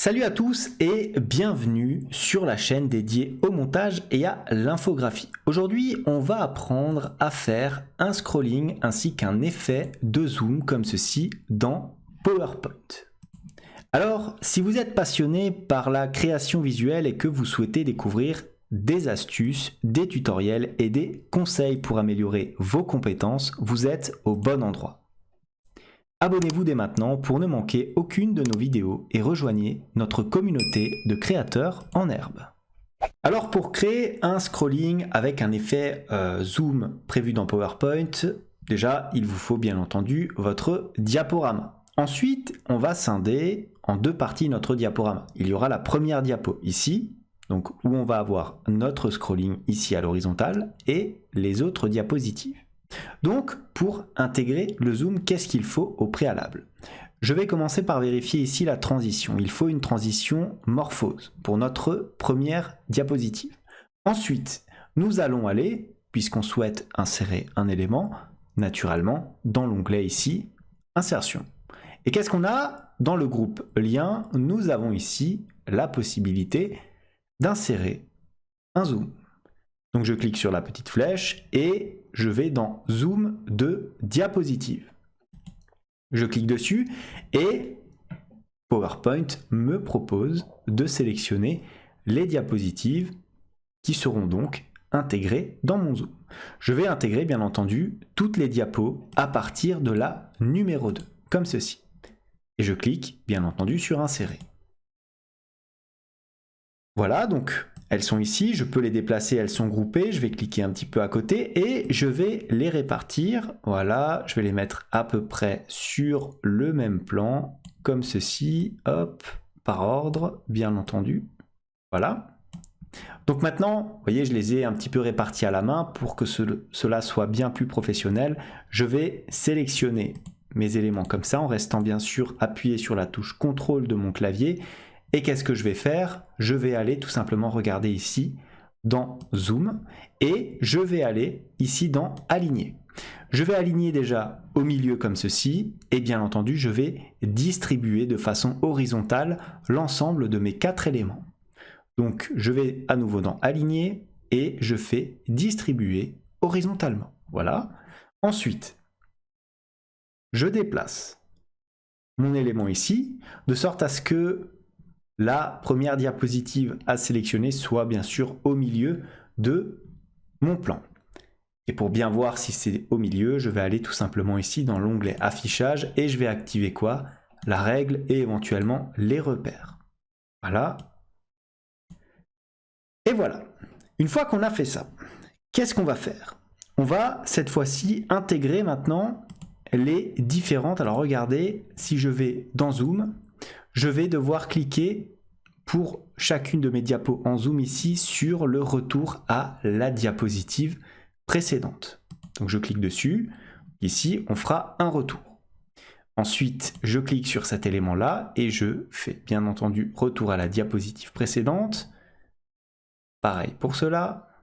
Salut à tous et bienvenue sur la chaîne dédiée au montage et à l'infographie. Aujourd'hui, on va apprendre à faire un scrolling ainsi qu'un effet de zoom comme ceci dans PowerPoint. Alors, si vous êtes passionné par la création visuelle et que vous souhaitez découvrir des astuces, des tutoriels et des conseils pour améliorer vos compétences, vous êtes au bon endroit. Abonnez-vous dès maintenant pour ne manquer aucune de nos vidéos et rejoignez notre communauté de créateurs en herbe. Alors pour créer un scrolling avec un effet zoom prévu dans PowerPoint, déjà il vous faut bien entendu votre diaporama. Ensuite, on va scinder en deux parties notre diaporama. Il y aura la première diapo ici, donc où on va avoir notre scrolling ici à l'horizontale et les autres diapositives. Donc, pour intégrer le zoom, qu'est-ce qu'il faut au préalable? Je vais commencer par vérifier ici la transition. Il faut une transition morphose pour notre première diapositive. Ensuite, nous allons aller, puisqu'on souhaite insérer un élément, naturellement, dans l'onglet ici, Insertion. Et qu'est-ce qu'on a dans le groupe Lien? Nous avons ici la possibilité d'insérer un zoom. Donc je clique sur la petite flèche et je vais dans Zoom de diapositive. Je clique dessus et PowerPoint me propose de sélectionner les diapositives qui seront donc intégrées dans mon Zoom. Je vais intégrer bien entendu toutes les diapos à partir de la numéro 2, comme ceci. Et je clique bien entendu sur Insérer. Voilà, donc elles sont ici, je peux les déplacer, elles sont groupées, je vais cliquer un petit peu à côté et je vais les répartir. Voilà, je vais les mettre à peu près sur le même plan, comme ceci, hop, par ordre, bien entendu. Voilà. Donc maintenant, vous voyez, je les ai un petit peu répartis à la main pour que cela soit bien plus professionnel. Je vais sélectionner mes éléments comme ça, en restant bien sûr appuyé sur la touche CTRL de mon clavier. Et qu'est-ce que je vais faire? Je vais aller tout simplement regarder ici dans Zoom et je vais aller ici dans Aligner. Je vais aligner déjà au milieu comme ceci et bien entendu je vais distribuer de façon horizontale l'ensemble de mes 4 éléments. Donc je vais à nouveau dans Aligner et je fais distribuer horizontalement. Voilà. Ensuite, je déplace mon élément ici de sorte à ce que la première diapositive à sélectionner soit bien sûr au milieu de mon plan. Et pour bien voir si c'est au milieu, je vais aller tout simplement ici dans l'onglet affichage et je vais activer quoi? La règle et éventuellement les repères. Voilà. Et voilà. Une fois qu'on a fait ça, qu'est-ce qu'on va faire? On va cette fois-ci intégrer maintenant les différentes. Alors regardez, si je vais dans Zoom, je vais devoir cliquer pour chacune de mes diapos en zoom ici sur le retour à la diapositive précédente. Donc je clique dessus, ici on fera un retour. Ensuite je clique sur cet élément là et je fais bien entendu retour à la diapositive précédente. Pareil pour cela.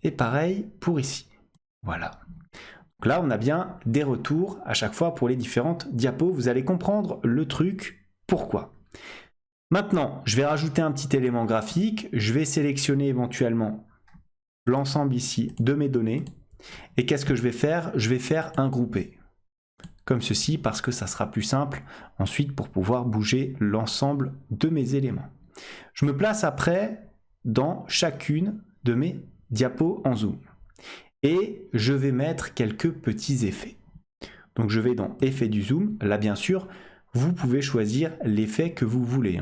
Et pareil pour ici. Voilà. Donc là on a bien des retours à chaque fois pour les différentes diapos. Vous allez comprendre le truc, pourquoi. Maintenant, je vais rajouter un petit élément graphique. Je vais sélectionner éventuellement l'ensemble ici de mes données. Et qu'est-ce que je vais faire? Je vais faire un groupé. Comme ceci, parce que ça sera plus simple ensuite pour pouvoir bouger l'ensemble de mes éléments. Je me place après dans chacune de mes diapos en zoom. Et je vais mettre quelques petits effets. Donc je vais dans Effet du zoom. Là, bien sûr, vous pouvez choisir l'effet que vous voulez.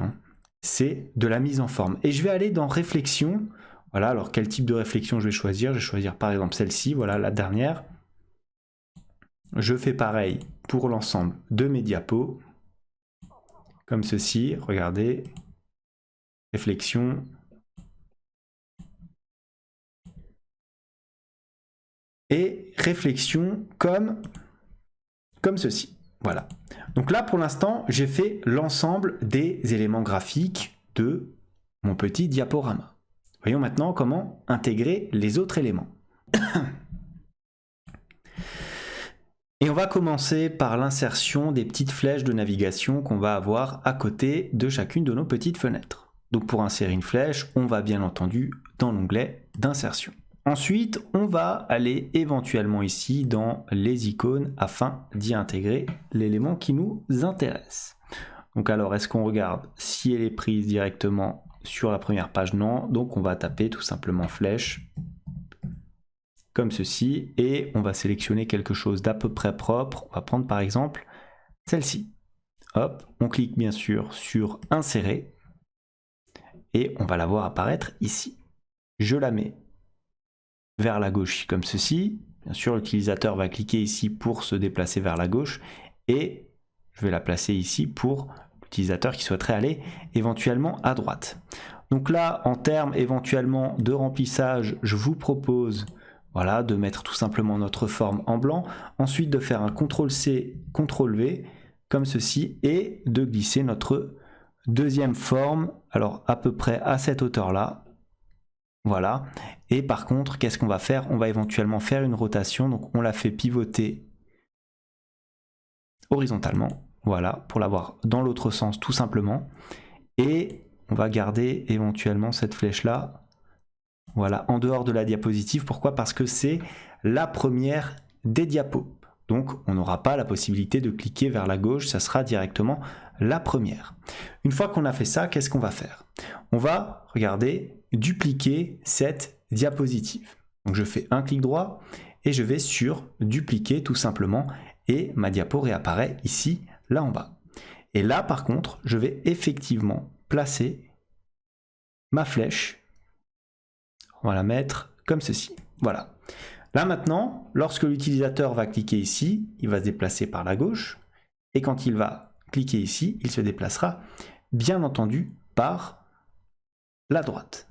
C'est de la mise en forme. Et je vais aller dans Réflexion. Voilà, alors quel type de réflexion je vais choisir? Je vais choisir par exemple celle-ci, voilà la dernière. Je fais pareil pour l'ensemble de mes diapos. Comme ceci, regardez. Réflexion. Et réflexion comme ceci. Voilà. Donc là, pour l'instant, j'ai fait l'ensemble des éléments graphiques de mon petit diaporama. Voyons maintenant comment intégrer les autres éléments. Et on va commencer par l'insertion des petites flèches de navigation qu'on va avoir à côté de chacune de nos petites fenêtres. Donc pour insérer une flèche, on va bien entendu dans l'onglet d'insertion. Ensuite, on va aller éventuellement ici dans les icônes afin d'y intégrer l'élément qui nous intéresse. Donc alors, est-ce qu'on regarde si elle est prise directement sur la première page? Non, donc on va taper tout simplement flèche comme ceci, et on va sélectionner quelque chose d'à peu près propre. On va prendre par exemple celle-ci. Hop, on clique bien sûr sur insérer, et on va la voir apparaître ici. Je la mets vers la gauche comme ceci. Bien sûr, l'utilisateur va cliquer ici pour se déplacer vers la gauche, et je vais la placer ici pour l'utilisateur qui souhaiterait aller éventuellement à droite. Donc là, en termes éventuellement de remplissage, je vous propose voilà, de mettre tout simplement notre forme en blanc, ensuite de faire un CTRL-C, CTRL-V, comme ceci, et de glisser notre deuxième forme, alors à peu près à cette hauteur-là, voilà. Et par contre, qu'est-ce qu'on va faire? On va éventuellement faire une rotation, donc on la fait pivoter horizontalement, voilà, pour l'avoir dans l'autre sens tout simplement, et on va garder éventuellement cette flèche-là, voilà, en dehors de la diapositive. Pourquoi? Parce que c'est la première des diapos. Donc, on n'aura pas la possibilité de cliquer vers la gauche, ça sera directement la première. Une fois qu'on a fait ça, qu'est-ce qu'on va faire? On va, regardez, dupliquer cette diapositive. Donc, je fais un clic droit et je vais sur dupliquer tout simplement, et ma diapo réapparaît ici, là en bas. Et là, par contre, je vais effectivement placer ma flèche. On va la mettre comme ceci. Voilà. Là maintenant, lorsque l'utilisateur va cliquer ici, il va se déplacer par la gauche. Et quand il va cliquer ici, il se déplacera bien entendu par la droite.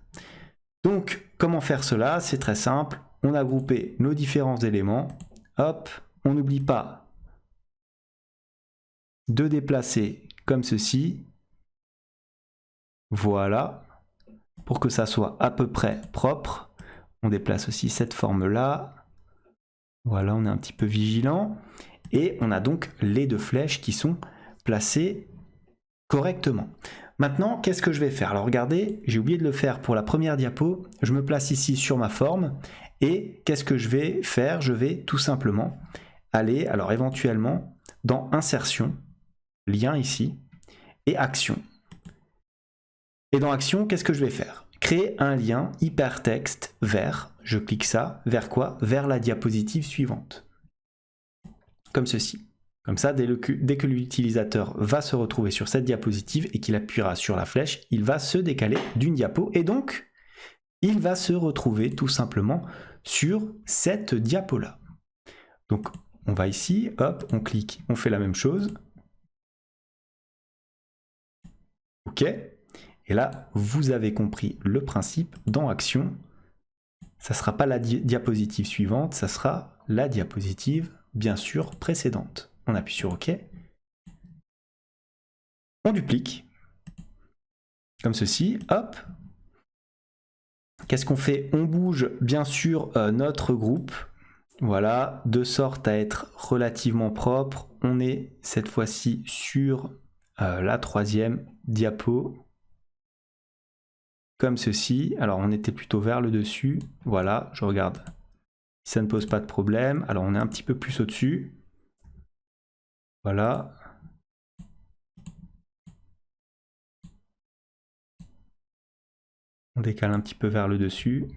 Donc, comment faire cela? C'est très simple. On a groupé nos différents éléments. Hop, on n'oublie pas de déplacer comme ceci. Voilà. Pour que ça soit à peu près propre, on déplace aussi cette forme-là. Voilà, on est un petit peu vigilant. Et on a donc les deux flèches qui sont placées correctement. Maintenant, qu'est-ce que je vais faire? Alors regardez, j'ai oublié de le faire pour la première diapo. Je me place ici sur ma forme. Et qu'est-ce que je vais faire? Je vais tout simplement aller, alors éventuellement, dans Insertion, Lien ici, et Action. Et dans Action, qu'est-ce que je vais faire? Créer un lien hypertexte vers, je clique ça, vers quoi? Vers la diapositive suivante. Comme ceci. Comme ça, dès que l'utilisateur va se retrouver sur cette diapositive et qu'il appuiera sur la flèche, il va se décaler d'une diapo et donc il va se retrouver tout simplement sur cette diapo-là. Donc on va ici, hop, on clique, on fait la même chose. OK. Et là, vous avez compris le principe. Dans Action, ça ne sera pas la diapositive suivante, ça sera la diapositive, bien sûr, précédente. On appuie sur OK. On duplique, comme ceci, hop. Qu'est-ce qu'on fait? On bouge, bien sûr, notre groupe, voilà, de sorte à être relativement propre. On est cette fois-ci sur la troisième diapo. Comme ceci. Alors on était plutôt vers le dessus. Voilà, je regarde. Si ça ne pose pas de problème. Alors on est un petit peu plus au-dessus. Voilà. On décale un petit peu vers le dessus.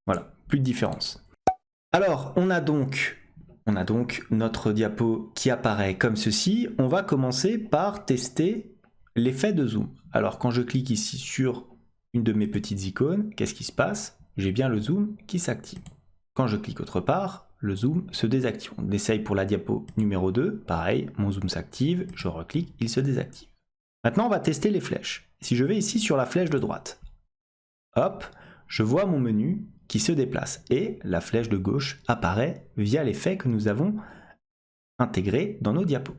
Voilà, plus de différence. Alors on a donc notre diapo qui apparaît comme ceci. On va commencer par tester l'effet de zoom. Alors quand je clique ici sur une de mes petites icônes, qu'est-ce qui se passe? J'ai bien le zoom qui s'active. Quand je clique autre part, le zoom se désactive. On essaye pour la diapo numéro 2, pareil, mon zoom s'active, je reclique, il se désactive. Maintenant on va tester les flèches. Si je vais ici sur la flèche de droite, hop, je vois mon menu qui se déplace et la flèche de gauche apparaît via l'effet que nous avons intégré dans nos diapos.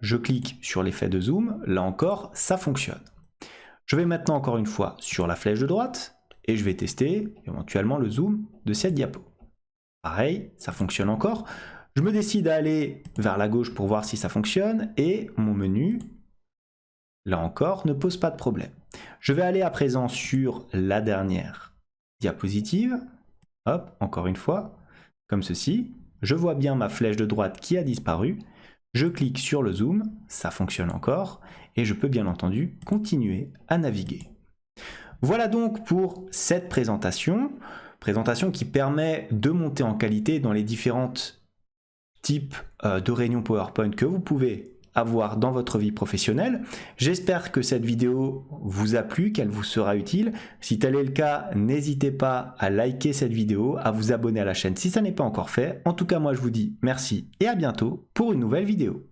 Je clique sur l'effet de zoom, là encore ça fonctionne. Je vais maintenant encore une fois sur la flèche de droite et je vais tester éventuellement le zoom de cette diapo. Pareil, ça fonctionne encore. Je me décide à aller vers la gauche pour voir si ça fonctionne et mon menu, là encore, ne pose pas de problème. Je vais aller à présent sur la dernière diapositive. Hop, encore une fois, comme ceci. Je vois bien ma flèche de droite qui a disparu. Je clique sur le zoom, ça fonctionne encore. Et je peux bien entendu continuer à naviguer. Voilà donc pour cette présentation qui permet de monter en qualité dans les différents types de réunions PowerPoint que vous pouvez avoir dans votre vie professionnelle. J'espère que cette vidéo vous a plu, qu'elle vous sera utile. Si tel est le cas, n'hésitez pas à liker cette vidéo, à vous abonner à la chaîne si ça n'est pas encore fait. En tout cas, moi je vous dis merci et à bientôt pour une nouvelle vidéo.